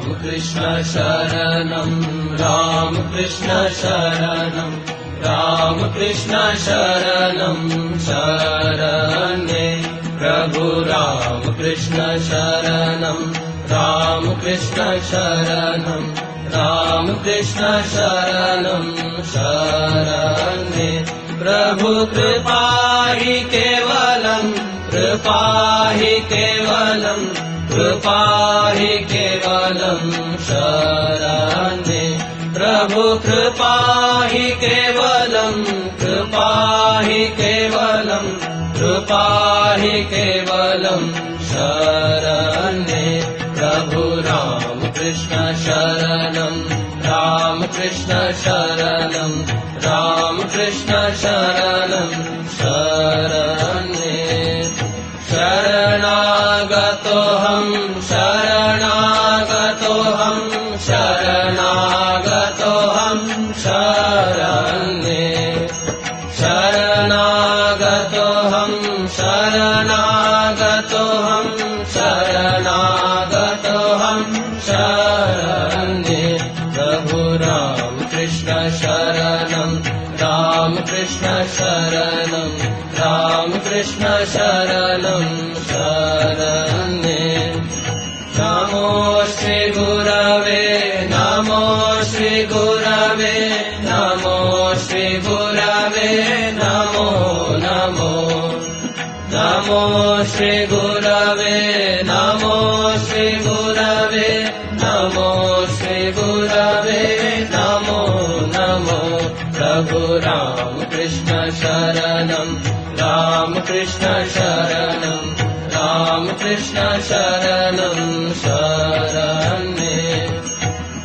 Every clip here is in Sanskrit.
कृष्ण शरणं रामकृष्ण शरणं रामकृष्ण शरणं शरणे प्रभु रामकृष्ण शरणं रामकृष्ण शरणं रामकृष्ण शरणं शरणे प्रभु कृपा हि केवलं कृपा हि केवलं कृपा हि केवलं शरणे प्रभु कृपा हि केवलं कृपा हि केवलं कृपा हि केवलं शरणे प्रभु रामकृष्ण शरणं रामकृष्ण शरणं रामकृष्ण शरणं शरणे शरणागतोऽहं शरणागतोऽहं शरणागतोऽहं शरणे शरणागतोऽहं शरणागतोऽहं शरणागतोऽहं शरणे प्रभु रामकृष्ण शरणं रामकृष्ण शरणं रामकृष्ण शरणं शरणे नमो श्री गुरवे नमो श्री गुरवे नमो श्री गुरवे नमो नमो नमो श्री गुरवे नमो श्री गुरवे नमो श्री गुरवे नमो नमो प्रभु रामकृष्ण शरणं रामकृष्ण शरणं रामकृष्ण शरणं शरणे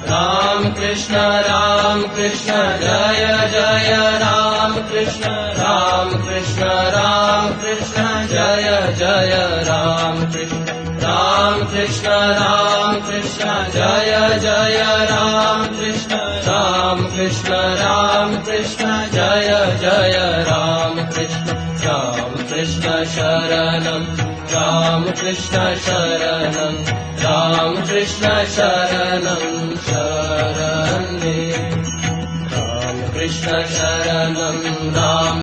रामकृष्ण रामकृष्ण जय जय रामकृष्ण रामकृष्ण रामकृष्ण जय जय रामकृष्ण रामकृष्ण रामकृष्ण जय जय रामकृष्ण रामकृष्ण रामकृष्ण जय जय रामकृष्ण रामकृष्ण शरणं रामकृष्ण शरणं रामकृष्ण शरणं शरणे रामकृष्ण शरणं राम